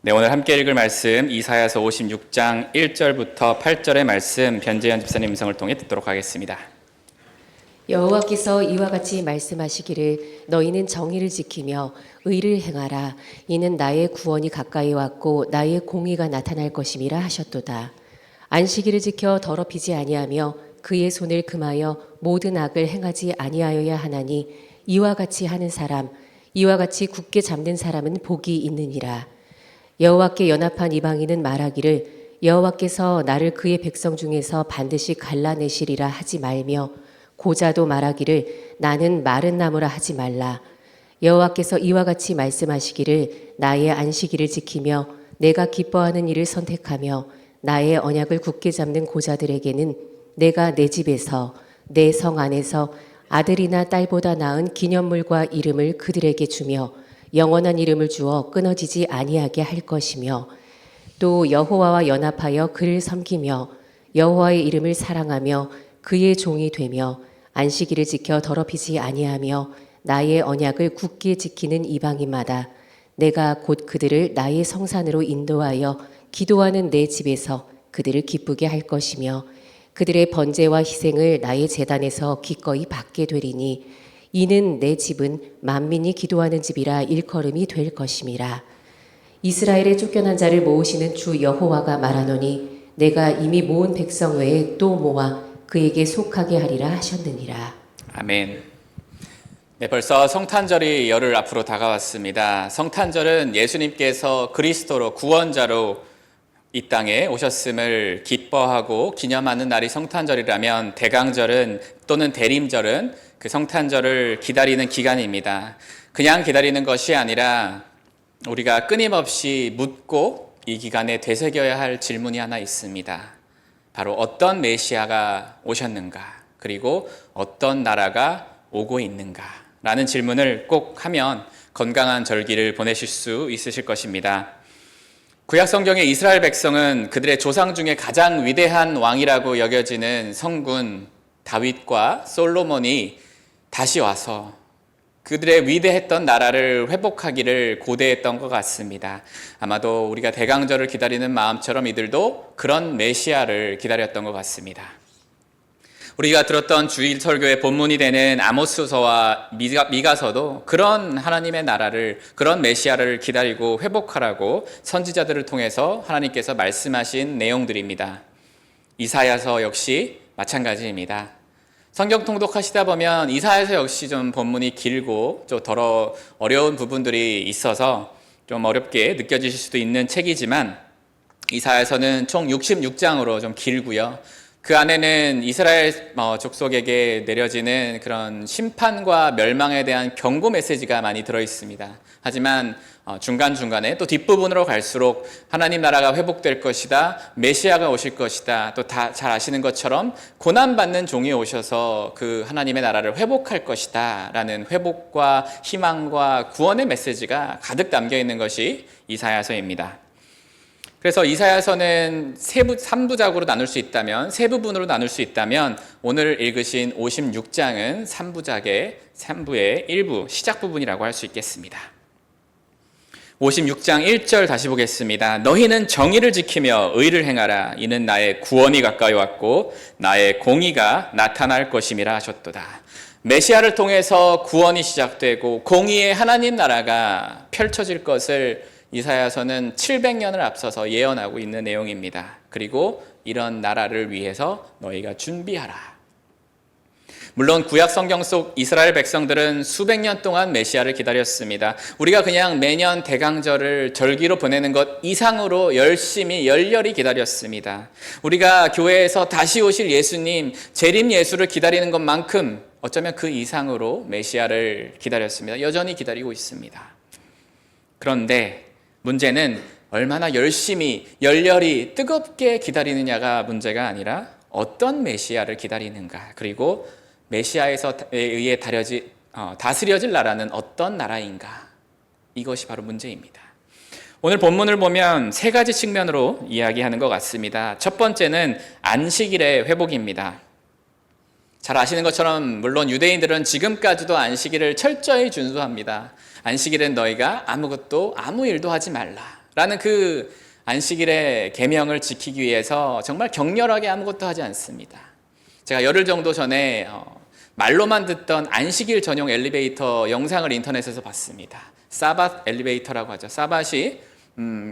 네, 오늘 함께 읽을 말씀 이사야서 56장 1절부터 8절의 말씀 변재현 집사님 음성을 통해 듣도록 하겠습니다. 여호와께서 이와 같이 말씀하시기를 너희는 정의를 지키며 의를 행하라. 이는 나의 구원이 가까이 왔고 나의 공의가 나타날 것임이라 하셨도다. 안식일을 지켜 더럽히지 아니하며 그의 손을 금하여 모든 악을 행하지 아니하여야 하나니 이와 같이 하는 사람, 이와 같이 굳게 잡는 사람은 복이 있느니라. 여호와께 연합한 이방인은 말하기를 여호와께서 나를 그의 백성 중에서 반드시 갈라내시리라 하지 말며 고자도 말하기를 나는 마른 나무라 하지 말라. 여호와께서 이와 같이 말씀하시기를 나의 안식일을 지키며 내가 기뻐하는 일을 선택하며 나의 언약을 굳게 잡는 고자들에게는 내가 내 집에서 내 성 안에서 아들이나 딸보다 나은 기념물과 이름을 그들에게 주며 영원한 이름을 주어 끊어지지 아니하게 할 것이며 또 여호와와 연합하여 그를 섬기며 여호와의 이름을 사랑하며 그의 종이 되며 안식일을 지켜 더럽히지 아니하며 나의 언약을 굳게 지키는 이방인마다 내가 곧 그들을 나의 성산으로 인도하여 기도하는 내 집에서 그들을 기쁘게 할 것이며 그들의 번제와 희생을 나의 제단에서 기꺼이 받게 되리니 이는 내 집은 만민이 기도하는 집이라 일컬음이 될 것임이라. 이스라엘의 쫓겨난 자를 모으시는 주 여호와가 말하노니 내가 이미 모은 백성 외에 또 모아 그에게 속하게 하리라 하셨느니라. 아멘. 네, 벌써 성탄절이 열흘 앞으로 다가왔습니다. 성탄절은 예수님께서 그리스도로 구원자로 이 땅에 오셨음을 기뻐하고 기념하는 날이 성탄절이라면 대강절은 또는 대림절은 그 성탄절을 기다리는 기간입니다. 그냥 기다리는 것이 아니라 우리가 끊임없이 묻고 이 기간에 되새겨야 할 질문이 하나 있습니다. 바로 어떤 메시아가 오셨는가, 그리고 어떤 나라가 오고 있는가 라는 질문을 꼭 하면 건강한 절기를 보내실 수 있으실 것입니다. 구약 성경의 이스라엘 백성은 그들의 조상 중에 가장 위대한 왕이라고 여겨지는 성군 다윗과 솔로몬이 다시 와서 그들의 위대했던 나라를 회복하기를 고대했던 것 같습니다. 아마도 우리가 대강절을 기다리는 마음처럼 이들도 그런 메시아를 기다렸던 것 같습니다. 우리가 들었던 주일 설교의 본문이 되는 아모스서와 미가서도 그런 하나님의 나라를, 그런 메시아를 기다리고 회복하라고 선지자들을 통해서 하나님께서 말씀하신 내용들입니다. 이사야서 역시 마찬가지입니다. 성경 통독하시다 보면 이사야서 역시 좀 본문이 길고 좀 더 어려운 부분들이 있어서 좀 어렵게 느껴지실 수도 있는 책이지만 이사야서는 총 66장으로 좀 길고요. 그 안에는 이스라엘 족속에게 내려지는 그런 심판과 멸망에 대한 경고 메시지가 많이 들어있습니다. 하지만 중간중간에 또 뒷부분으로 갈수록 하나님 나라가 회복될 것이다, 메시아가 오실 것이다, 또 다 잘 아시는 것처럼 고난받는 종이 오셔서 그 하나님의 나라를 회복할 것이다 라는 회복과 희망과 구원의 메시지가 가득 담겨있는 것이 이사야서입니다. 그래서 이사야서는 3부작으로 나눌 수 있다면, 세 부분으로 나눌 수 있다면 오늘 읽으신 56장은 3부의 일부, 시작 부분이라고 할 수 있겠습니다. 56장 1절 다시 보겠습니다. 너희는 정의를 지키며 의를 행하라. 이는 나의 구원이 가까이 왔고 나의 공의가 나타날 것임이라 하셨도다. 메시아를 통해서 구원이 시작되고 공의의 하나님 나라가 펼쳐질 것을 이사야서는 700년을 앞서서 예언하고 있는 내용입니다. 그리고 이런 나라를 위해서 너희가 준비하라. 물론 구약 성경 속 이스라엘 백성들은 수백 년 동안 메시아를 기다렸습니다. 우리가 그냥 매년 대강절을 절기로 보내는 것 이상으로 열렬히 기다렸습니다. 우리가 교회에서 다시 오실 예수님, 재림 예수를 기다리는 것만큼 어쩌면 그 이상으로 메시아를 기다렸습니다. 여전히 기다리고 있습니다. 그런데 문제는 얼마나 열심히, 열렬히, 뜨겁게 기다리느냐가 문제가 아니라 어떤 메시아를 기다리는가, 그리고 메시아에서 의해 다스려질 나라는 어떤 나라인가, 이것이 바로 문제입니다. 오늘 본문을 보면 세 가지 측면으로 이야기하는 것 같습니다. 첫 번째는 안식일의 회복입니다. 잘 아시는 것처럼 물론 유대인들은 지금까지도 안식일을 철저히 준수합니다. 안식일엔 너희가 아무 일도 하지 말라. 라는 그 안식일의 계명을 지키기 위해서 정말 격렬하게 아무것도 하지 않습니다. 제가 열흘 정도 전에 말로만 듣던 안식일 전용 엘리베이터 영상을 인터넷에서 봤습니다. 사밧 엘리베이터라고 하죠. 사밧이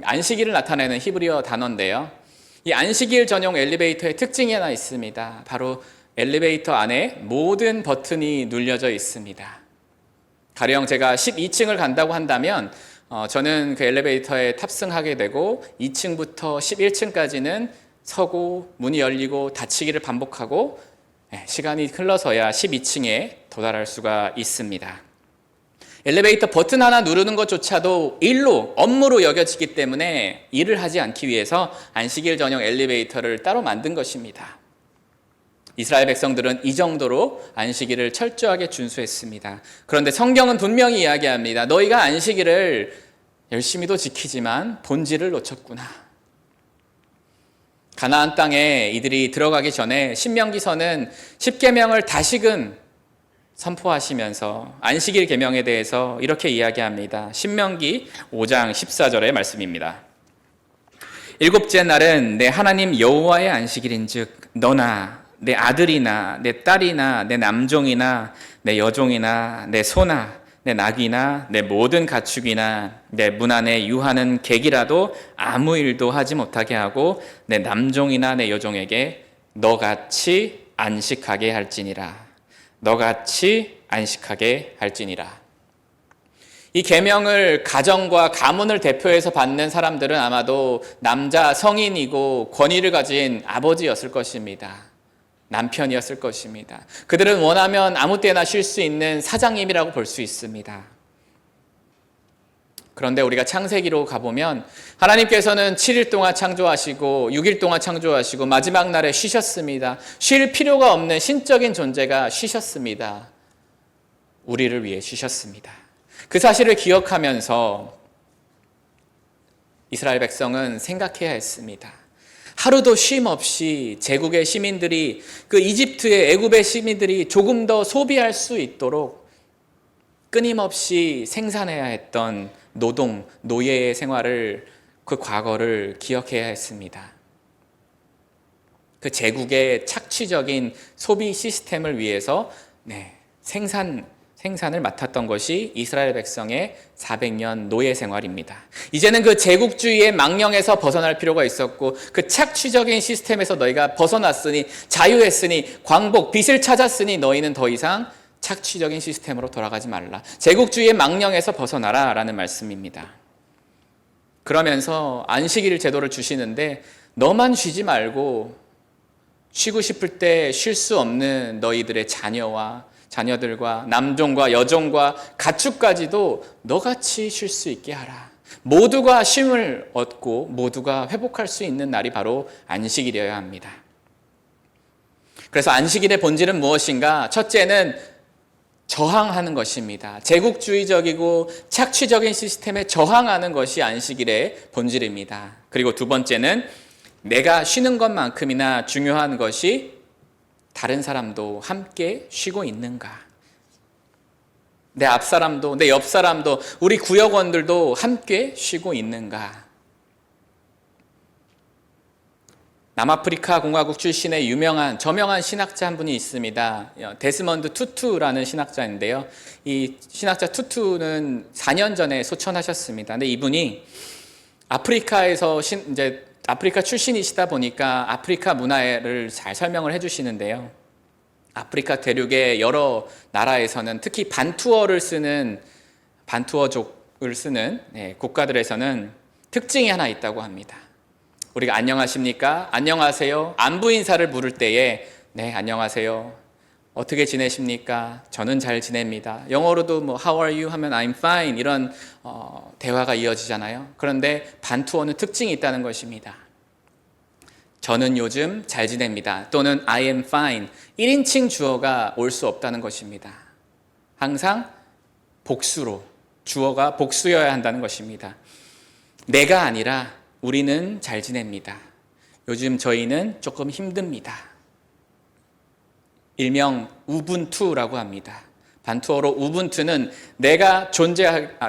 안식일을 나타내는 히브리어 단어인데요. 이 안식일 전용 엘리베이터의 특징이 하나 있습니다. 바로 엘리베이터 안에 모든 버튼이 눌려져 있습니다. 가령 제가 12층을 간다고 한다면 저는 그 엘리베이터에 탑승하게 되고 2층부터 11층까지는 서고 문이 열리고 닫히기를 반복하고 시간이 흘러서야 12층에 도달할 수가 있습니다. 엘리베이터 버튼 하나 누르는 것조차도 일로, 업무로 여겨지기 때문에 일을 하지 않기 위해서 안식일 전용 엘리베이터를 따로 만든 것입니다. 이스라엘 백성들은 이 정도로 안식일을 철저하게 준수했습니다. 그런데 성경은 분명히 이야기합니다. 너희가 안식일을 열심히도 지키지만 본질을 놓쳤구나. 가나안 땅에 이들이 들어가기 전에 신명기서는 10계명을 다시금 선포하시면서 안식일 계명에 대해서 이렇게 이야기합니다. 신명기 5장 14절의 말씀입니다. 일곱째 날은 내 하나님 여호와의 안식일인즉 너나 내 아들이나 내 딸이나 내 남종이나 내 여종이나 내 소나 내 낙이나 내 모든 가축이나 내 문 안에 유하는 객이라도 아무 일도 하지 못하게 하고 내 남종이나 내 여종에게 너같이 안식하게 할지니라. 너같이 안식하게 할지니라. 이 계명을 가정과 가문을 대표해서 받는 사람들은 아마도 남자 성인이고 권위를 가진 아버지였을 것입니다. 남편이었을 것입니다. 그들은 원하면 아무 때나 쉴 수 있는 사장님이라고 볼 수 있습니다. 그런데 우리가 창세기로 가보면 하나님께서는 7일 동안 창조하시고 6일 동안 창조하시고 마지막 날에 쉬셨습니다. 쉴 필요가 없는 신적인 존재가 쉬셨습니다. 우리를 위해 쉬셨습니다. 그 사실을 기억하면서 이스라엘 백성은 생각해야 했습니다. 하루도 쉼 없이 제국의 시민들이 그 이집트의 애굽의 시민들이 조금 더 소비할 수 있도록 끊임없이 생산해야 했던 노동, 노예의 생활을 그 과거를 기억해야 했습니다. 그 제국의 착취적인 소비 시스템을 위해서 생산을 맡았던 것이 이스라엘 백성의 400년 노예 생활입니다. 이제는 그 제국주의의 망령에서 벗어날 필요가 있었고 그 착취적인 시스템에서 너희가 벗어났으니 자유했으니 광복, 빛을 찾았으니 너희는 더 이상 착취적인 시스템으로 돌아가지 말라. 제국주의의 망령에서 벗어나라 라는 말씀입니다. 그러면서 안식일 제도를 주시는데 너만 쉬지 말고 쉬고 싶을 때 쉴 수 없는 너희들의 자녀들과 남종과 여종과 가축까지도 너같이 쉴 수 있게 하라. 모두가 쉼을 얻고 모두가 회복할 수 있는 날이 바로 안식일이어야 합니다. 그래서 안식일의 본질은 무엇인가? 첫째는 저항하는 것입니다. 제국주의적이고 착취적인 시스템에 저항하는 것이 안식일의 본질입니다. 그리고 두 번째는 내가 쉬는 것만큼이나 중요한 것이 다른 사람도 함께 쉬고 있는가? 내 앞사람도 내 옆사람도 우리 구역원들도 함께 쉬고 있는가? 남아프리카 공화국 출신의 저명한 신학자 한 분이 있습니다. 데스먼드 투투라는 신학자인데요. 이 신학자 투투는 4년 전에 소천하셨습니다. 근데 이분이 아프리카에서 이제 아프리카 출신이시다 보니까 아프리카 문화를 잘 설명을 해주시는데요. 아프리카 대륙의 여러 나라에서는 특히 반투어족을 쓰는 국가들에서는 특징이 하나 있다고 합니다. 우리가 안녕하십니까? 안녕하세요. 안부 인사를 물을 때에 네, 안녕하세요. 어떻게 지내십니까? 저는 잘 지냅니다. 영어로도 How are you? 하면 I'm fine 이런 대화가 이어지잖아요. 그런데 반투어는 특징이 있다는 것입니다. 저는 요즘 잘 지냅니다. 또는 I am fine. 1인칭 주어가 올 수 없다는 것입니다. 항상 복수로 주어가 복수여야 한다는 것입니다. 내가 아니라 우리는 잘 지냅니다. 요즘 저희는 조금 힘듭니다. 일명 우분투라고 합니다. 반투어로 우분투는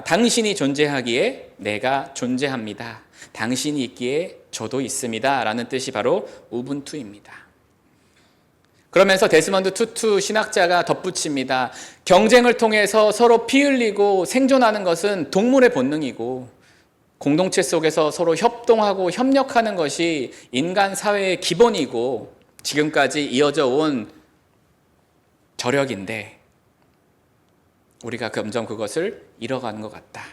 당신이 존재하기에 내가 존재합니다. 당신이 있기에 저도 있습니다. 라는 뜻이 바로 우분투입니다. 그러면서 데스먼드 투투 신학자가 덧붙입니다. 경쟁을 통해서 서로 피 흘리고 생존하는 것은 동물의 본능이고 공동체 속에서 서로 협동하고 협력하는 것이 인간 사회의 기본이고 지금까지 이어져 온 저력인데 우리가 점점 그것을 잃어가는 것 같다.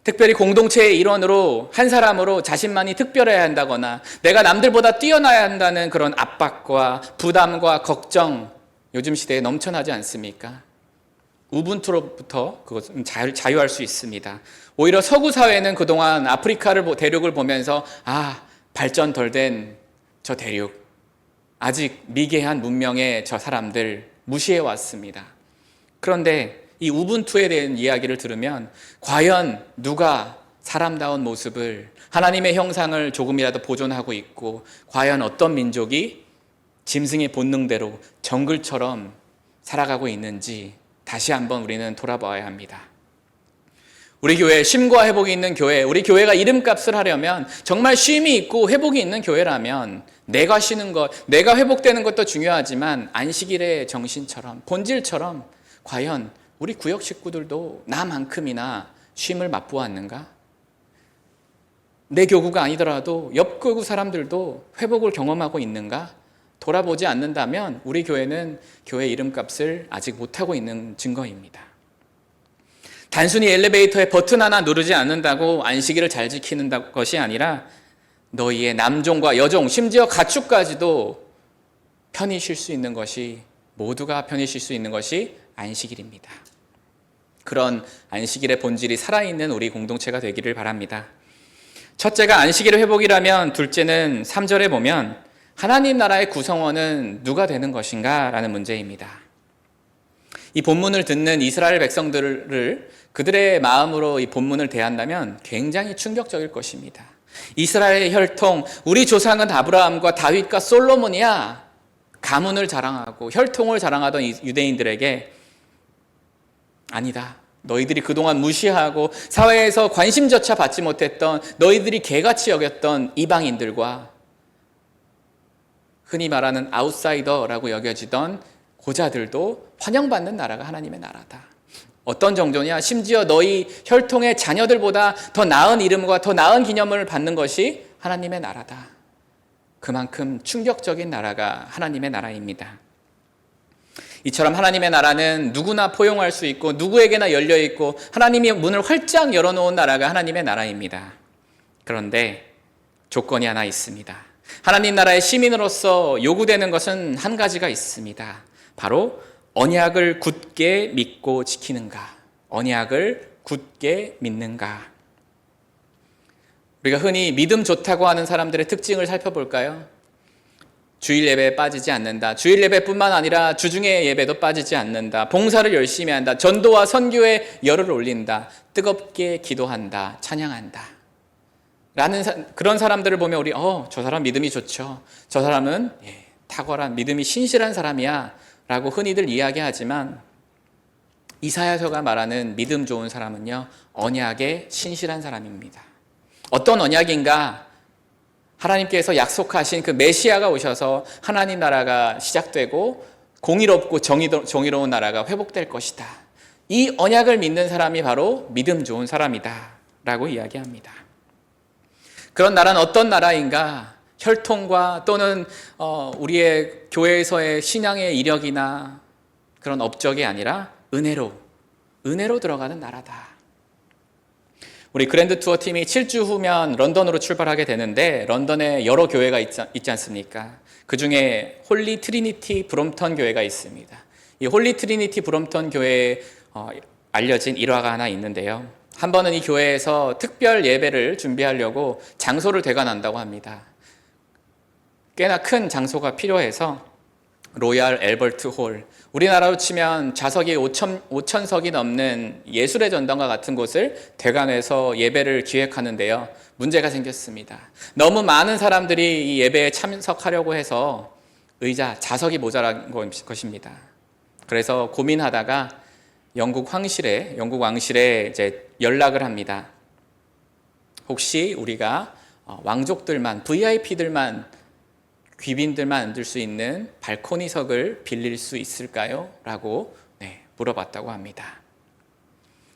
특별히 공동체의 일원으로 한 사람으로 자신만이 특별해야 한다거나 내가 남들보다 뛰어나야 한다는 그런 압박과 부담과 걱정 요즘 시대에 넘쳐나지 않습니까? 우분투로부터 그것은 자유할 수 있습니다. 오히려 서구 사회는 그동안 아프리카를 대륙을 보면서 발전 덜 된 저 대륙, 아직 미개한 문명의 저 사람들 무시해 왔습니다. 그런데 이 우분투에 대한 이야기를 들으면 과연 누가 사람다운 모습을 하나님의 형상을 조금이라도 보존하고 있고 과연 어떤 민족이 짐승의 본능대로 정글처럼 살아가고 있는지 다시 한번 우리는 돌아봐야 합니다. 우리 교회 쉼과 회복이 있는 교회, 우리 교회가 이름값을 하려면 정말 쉼이 있고 회복이 있는 교회라면 내가 쉬는 것, 내가 회복되는 것도 중요하지만 안식일의 정신처럼 본질처럼 과연 우리 구역 식구들도 나만큼이나 쉼을 맛보았는가? 내 교구가 아니더라도 옆 교구 사람들도 회복을 경험하고 있는가? 돌아보지 않는다면 우리 교회는 교회 이름값을 아직 못하고 있는 증거입니다. 단순히 엘리베이터에 버튼 하나 누르지 않는다고 안식일을 잘 지키는 것이 아니라 너희의 남종과 여종, 심지어 가축까지도 편히 쉴 수 있는 것이, 모두가 편히 쉴 수 있는 것이 안식일입니다. 그런 안식일의 본질이 살아있는 우리 공동체가 되기를 바랍니다. 첫째가 안식일의 회복이라면 둘째는 3절에 보면 하나님 나라의 구성원은 누가 되는 것인가? 라는 문제입니다. 이 본문을 듣는 이스라엘 백성들을 그들의 마음으로 이 본문을 대한다면 굉장히 충격적일 것입니다. 이스라엘의 혈통, 우리 조상은 아브라함과 다윗과 솔로몬이야. 가문을 자랑하고 혈통을 자랑하던 유대인들에게 아니다. 너희들이 그동안 무시하고 사회에서 관심조차 받지 못했던 너희들이 개같이 여겼던 이방인들과 흔히 말하는 아웃사이더라고 여겨지던 고자들도 환영받는 나라가 하나님의 나라다. 어떤 정도냐? 심지어 너희 혈통의 자녀들보다 더 나은 이름과 더 나은 기념을 받는 것이 하나님의 나라다. 그만큼 충격적인 나라가 하나님의 나라입니다. 이처럼 하나님의 나라는 누구나 포용할 수 있고 누구에게나 열려있고 하나님이 문을 활짝 열어놓은 나라가 하나님의 나라입니다. 그런데 조건이 하나 있습니다. 하나님 나라의 시민으로서 요구되는 것은 한 가지가 있습니다. 바로 언약을 굳게 믿고 지키는가, 언약을 굳게 믿는가. 우리가 흔히 믿음 좋다고 하는 사람들의 특징을 살펴볼까요? 주일 예배에 빠지지 않는다. 주일 예배뿐만 아니라 주중의 예배도 빠지지 않는다. 봉사를 열심히 한다. 전도와 선교에 열을 올린다. 뜨겁게 기도한다. 찬양한다. 라는 그런 사람들을 보면 우리 저 사람 믿음이 좋죠. 저 사람은 탁월한 믿음이 신실한 사람이야 라고 흔히들 이야기하지만 이사야서가 말하는 믿음 좋은 사람은요, 언약에 신실한 사람입니다. 어떤 언약인가? 하나님께서 약속하신 그 메시아가 오셔서 하나님 나라가 시작되고 공의롭고 정의로운 나라가 회복될 것이다. 이 언약을 믿는 사람이 바로 믿음 좋은 사람이다 라고 이야기합니다. 그런 나라는 어떤 나라인가? 혈통과 또는 우리의 교회에서의 신앙의 이력이나 그런 업적이 아니라 은혜로 들어가는 나라다. 우리 그랜드 투어 팀이 7주 후면 런던으로 출발하게 되는데 런던에 여러 교회가 있지 않습니까? 그 중에 홀리 트리니티 브롬턴 교회가 있습니다. 이 홀리 트리니티 브롬턴 교회에 알려진 일화가 하나 있는데요. 한 번은 이 교회에서 특별 예배를 준비하려고 장소를 대관한다고 합니다. 꽤나 큰 장소가 필요해서 로얄 앨버트 홀, 우리나라로 치면 좌석이 5,000석이 넘는 예술의 전당과 같은 곳을 대관해서 예배를 기획하는데요. 문제가 생겼습니다. 너무 많은 사람들이 이 예배에 참석하려고 해서 좌석이 모자란 것입니다. 그래서 고민하다가 영국 왕실에 이제 연락을 합니다. 혹시 우리가 왕족들만, VIP들만, 귀빈들만 앉을 수 있는 발코니석을 빌릴 수 있을까요? 라고 물어봤다고 합니다.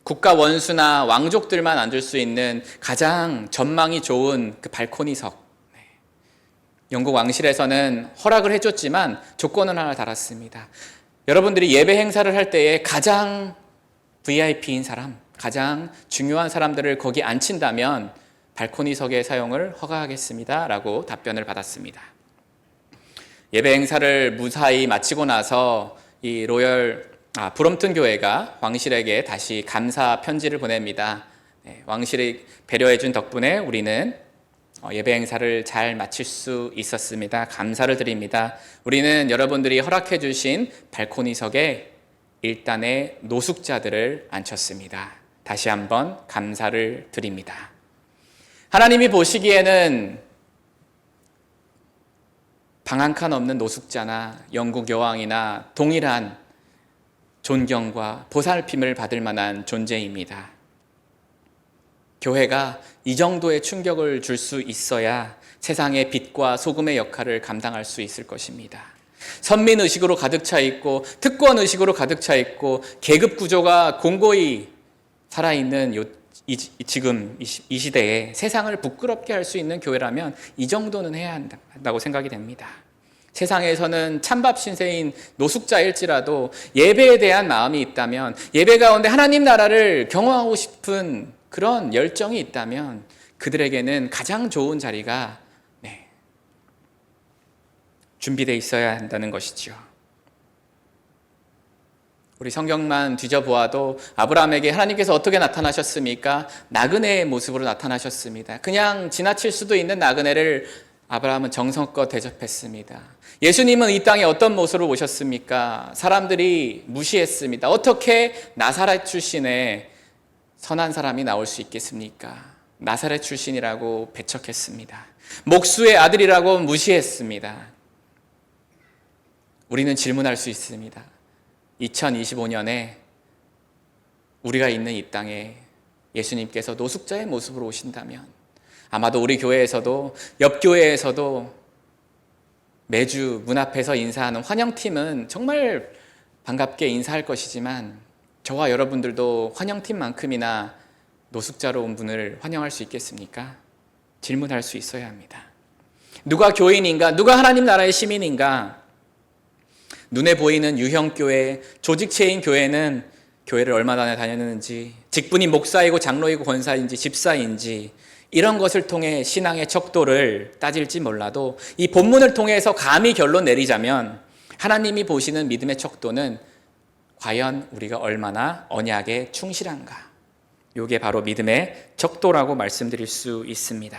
국가 원수나 왕족들만 앉을 수 있는 가장 전망이 좋은 그 발코니석. 영국 왕실에서는 허락을 해줬지만 조건은 하나 달았습니다. 여러분들이 예배 행사를 할 때에 가장 VIP인 사람, 가장 중요한 사람들을 거기 앉힌다면 발코니석의 사용을 허가하겠습니다 라고 답변을 받았습니다. 예배 행사를 무사히 마치고 나서 이 브롬튼 교회가 왕실에게 다시 감사 편지를 보냅니다. 왕실이 배려해준 덕분에 우리는 예배 행사를 잘 마칠 수 있었습니다. 감사를 드립니다. 우리는 여러분들이 허락해 주신 발코니석에 일단의 노숙자들을 앉혔습니다. 다시 한번 감사를 드립니다. 하나님이 보시기에는 방 한 칸 없는 노숙자나 영국 여왕이나 동일한 존경과 보살핌을 받을 만한 존재입니다. 교회가 이 정도의 충격을 줄 수 있어야 세상의 빛과 소금의 역할을 감당할 수 있을 것입니다. 선민의식으로 가득 차 있고 특권의식으로 가득 차 있고 계급 구조가 공고히 살아있는 지금 이 시대에 세상을 부끄럽게 할 수 있는 교회라면 이 정도는 해야 한다고 생각이 됩니다. 세상에서는 찬밥 신세인 노숙자일지라도 예배에 대한 마음이 있다면, 예배 가운데 하나님 나라를 경험하고 싶은 그런 열정이 있다면 그들에게는 가장 좋은 자리가 준비되어 있어야 한다는 것이죠. 우리 성경만 뒤져보아도 아브라함에게 하나님께서 어떻게 나타나셨습니까? 나그네의 모습으로 나타나셨습니다. 그냥 지나칠 수도 있는 나그네를 아브라함은 정성껏 대접했습니다. 예수님은 이 땅에 어떤 모습으로 오셨습니까? 사람들이 무시했습니다. 어떻게 나사렛 출신의 선한 사람이 나올 수 있겠습니까? 나사렛 출신이라고 배척했습니다. 목수의 아들이라고 무시했습니다. 우리는 질문할 수 있습니다. 2025년에 우리가 있는 이 땅에 예수님께서 노숙자의 모습으로 오신다면 아마도 우리 교회에서도 옆 교회에서도 매주 문 앞에서 인사하는 환영팀은 정말 반갑게 인사할 것이지만 저와 여러분들도 환영팀만큼이나 노숙자로 온 분을 환영할 수 있겠습니까? 질문할 수 있어야 합니다. 누가 교인인가? 누가 하나님 나라의 시민인가? 눈에 보이는 유형교회, 조직체인 교회는 교회를 얼마나 다녔는지, 직분이 목사이고 장로이고 권사인지 집사인지 이런 것을 통해 신앙의 척도를 따질지 몰라도 이 본문을 통해서 감히 결론 내리자면 하나님이 보시는 믿음의 척도는 과연 우리가 얼마나 언약에 충실한가? 이게 바로 믿음의 척도라고 말씀드릴 수 있습니다.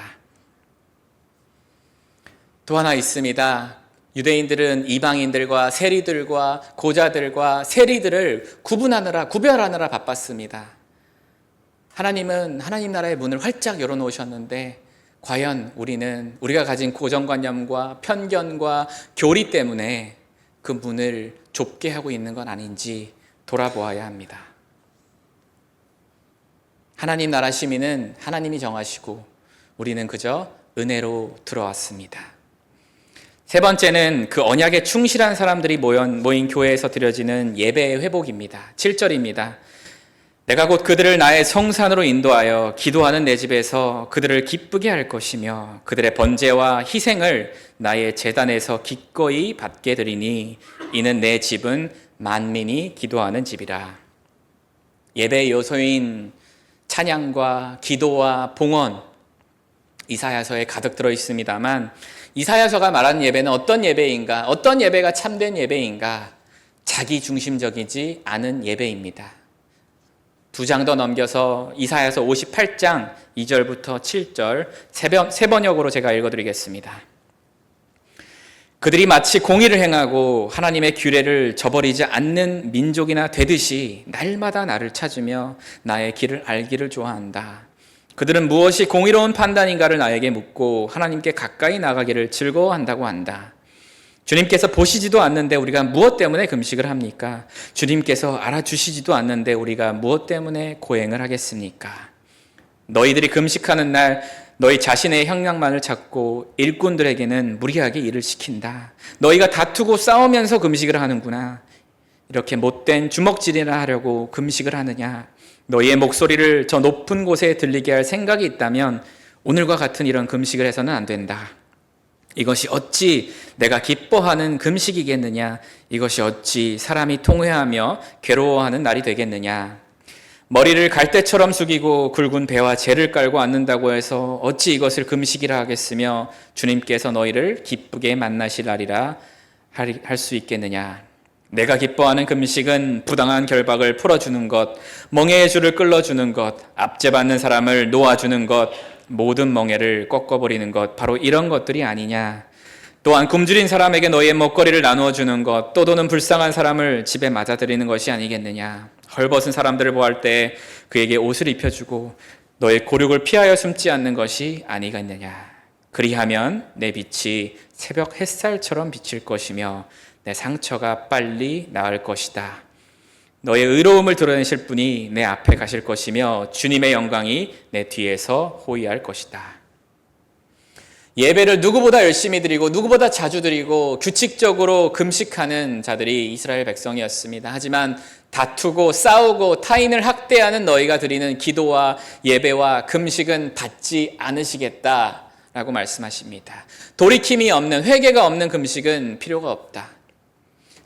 또 하나 있습니다. 유대인들은 이방인들과 세리들과 고자들과 세리들을 구별하느라 바빴습니다. 하나님은 하나님 나라의 문을 활짝 열어놓으셨는데 과연 우리가 가진 고정관념과 편견과 교리 때문에 그 문을 좁게 하고 있는 건 아닌지 돌아보아야 합니다. 하나님 나라 시민은 하나님이 정하시고 우리는 그저 은혜로 들어왔습니다. 세 번째는 그 언약에 충실한 사람들이 모인 교회에서 드려지는 예배의 회복입니다. 7절입니다. 내가 곧 그들을 나의 성산으로 인도하여 기도하는 내 집에서 그들을 기쁘게 할 것이며 그들의 번제와 희생을 나의 제단에서 기꺼이 받게 되리니 이는 내 집은 만민이 기도하는 집이라. 예배의 요소인 찬양과 기도와 봉헌, 이사야서에 가득 들어 있습니다만 이사야서가 말하는 예배는 어떤 예배인가? 어떤 예배가 참된 예배인가? 자기 중심적이지 않은 예배입니다. 2장 더 넘겨서 이사야서 58장 2절부터 7절 세 번역으로 제가 읽어드리겠습니다. 그들이 마치 공의를 행하고 하나님의 규례를 저버리지 않는 민족이나 되듯이 날마다 나를 찾으며 나의 길을 알기를 좋아한다. 그들은 무엇이 공의로운 판단인가를 나에게 묻고 하나님께 가까이 나가기를 즐거워한다고 한다. 주님께서 보시지도 않는데 우리가 무엇 때문에 금식을 합니까? 주님께서 알아주시지도 않는데 우리가 무엇 때문에 고행을 하겠습니까? 너희들이 금식하는 날 너희 자신의 형량만을 찾고 일꾼들에게는 무리하게 일을 시킨다. 너희가 다투고 싸우면서 금식을 하는구나. 이렇게 못된 주먹질이나 하려고 금식을 하느냐? 너희의 목소리를 저 높은 곳에 들리게 할 생각이 있다면 오늘과 같은 이런 금식을 해서는 안 된다. 이것이 어찌 내가 기뻐하는 금식이겠느냐? 이것이 어찌 사람이 통회하며 괴로워하는 날이 되겠느냐? 머리를 갈대처럼 숙이고 굵은 배와 재를 깔고 앉는다고 해서 어찌 이것을 금식이라 하겠으며 주님께서 너희를 기쁘게 만나실 날이라 할 수 있겠느냐? 내가 기뻐하는 금식은 부당한 결박을 풀어주는 것, 멍에의 줄을 끌어주는 것, 압제받는 사람을 놓아주는 것, 모든 멍에를 꺾어버리는 것, 바로 이런 것들이 아니냐. 또한 굶주린 사람에게 너희의 먹거리를 나누어 주는 것, 떠도는 불쌍한 사람을 집에 맞아들이는 것이 아니겠느냐. 헐벗은 사람들을 보할 때 그에게 옷을 입혀주고 너의 고륙을 피하여 숨지 않는 것이 아니겠느냐. 그리하면 내 빛이 새벽 햇살처럼 비칠 것이며 내 상처가 빨리 나을 것이다. 너의 의로움을 드러내실 분이 내 앞에 가실 것이며 주님의 영광이 내 뒤에서 호위할 것이다. 예배를 누구보다 열심히 드리고 누구보다 자주 드리고 규칙적으로 금식하는 자들이 이스라엘 백성이었습니다. 하지만 다투고 싸우고 타인을 학대하는 너희가 드리는 기도와 예배와 금식은 받지 않으시겠다라고 말씀하십니다. 돌이킴이 없는, 회개가 없는 금식은 필요가 없다.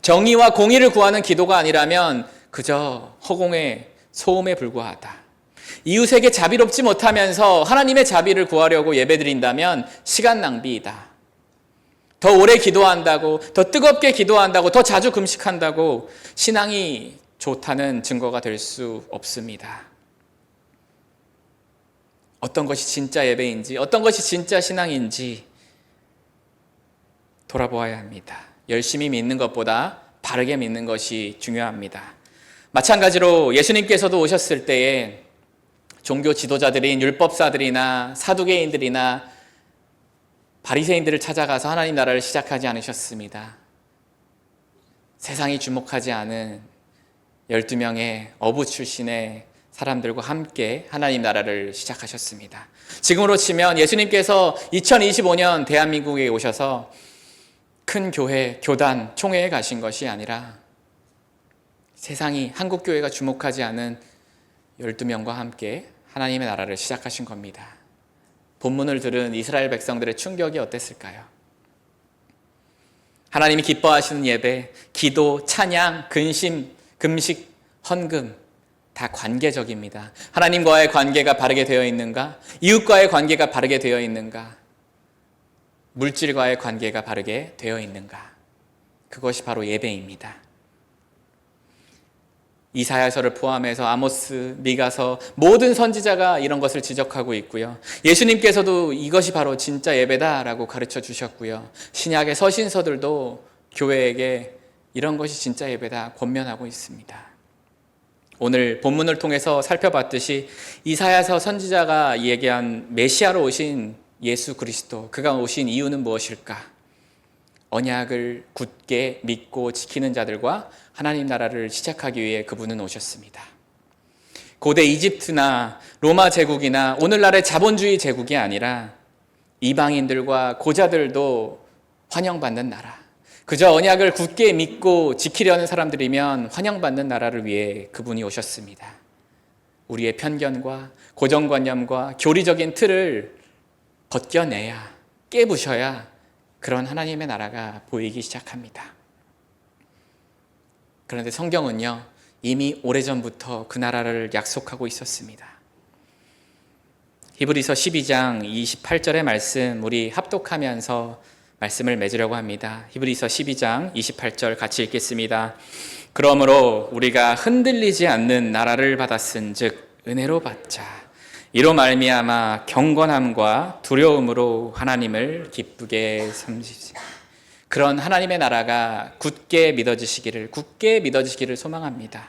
정의와 공의를 구하는 기도가 아니라면 그저 허공의 소음에 불과하다. 이웃에게 자비롭지 못하면서 하나님의 자비를 구하려고 예배드린다면 시간 낭비이다. 더 오래 기도한다고, 더 뜨겁게 기도한다고, 더 자주 금식한다고 신앙이 좋다는 증거가 될 수 없습니다. 어떤 것이 진짜 예배인지, 어떤 것이 진짜 신앙인지 돌아보아야 합니다. 열심히 믿는 것보다 바르게 믿는 것이 중요합니다. 마찬가지로 예수님께서도 오셨을 때에 종교 지도자들인 율법사들이나 사두개인들이나 바리새인들을 찾아가서 하나님 나라를 시작하지 않으셨습니다. 세상이 주목하지 않은 12명의 어부 출신의 사람들과 함께 하나님 나라를 시작하셨습니다. 지금으로 치면 예수님께서 2025년 대한민국에 오셔서 큰 교회, 교단, 총회에 가신 것이 아니라 세상이, 한국교회가 주목하지 않은 12명과 함께 하나님의 나라를 시작하신 겁니다. 본문을 들은 이스라엘 백성들의 충격이 어땠을까요? 하나님이 기뻐하시는 예배, 기도, 찬양, 근심, 금식, 헌금 다 관계적입니다. 하나님과의 관계가 바르게 되어 있는가? 이웃과의 관계가 바르게 되어 있는가? 물질과의 관계가 바르게 되어 있는가? 그것이 바로 예배입니다. 이사야서를 포함해서 아모스, 미가서 모든 선지자가 이런 것을 지적하고 있고요. 예수님께서도 이것이 바로 진짜 예배다라고 가르쳐 주셨고요. 신약의 서신서들도 교회에게 이런 것이 진짜 예배다 권면하고 있습니다. 오늘 본문을 통해서 살펴봤듯이 이사야서 선지자가 얘기한 메시아로 오신 예수 그리스도, 그가 오신 이유는 무엇일까? 언약을 굳게 믿고 지키는 자들과 하나님 나라를 시작하기 위해 그분은 오셨습니다. 고대 이집트나 로마 제국이나 오늘날의 자본주의 제국이 아니라 이방인들과 고자들도 환영받는 나라, 그저 언약을 굳게 믿고 지키려는 사람들이면 환영받는 나라를 위해 그분이 오셨습니다. 우리의 편견과 고정관념과 교리적인 틀을 벗겨내야, 깨부셔야 그런 하나님의 나라가 보이기 시작합니다. 그런데 성경은요, 이미 오래전부터 그 나라를 약속하고 있었습니다. 히브리서 12장 28절의 말씀, 우리 합독하면서 말씀을 맺으려고 합니다. 히브리서 12장 28절 같이 읽겠습니다. 그러므로 우리가 흔들리지 않는 나라를 받았은즉 은혜로 받자. 이로 말미암아 경건함과 두려움으로 하나님을 기쁘게 섬기시. 그런 하나님의 나라가 굳게 믿어지시기를 소망합니다.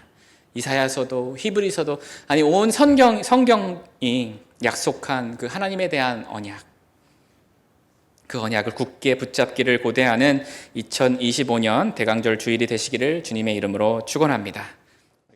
이사야서도 히브리서도 아니 온 성경이 약속한 그 하나님에 대한 언약, 그 언약을 굳게 붙잡기를 고대하는 2025년 대강절 주일이 되시기를 주님의 이름으로 축원합니다.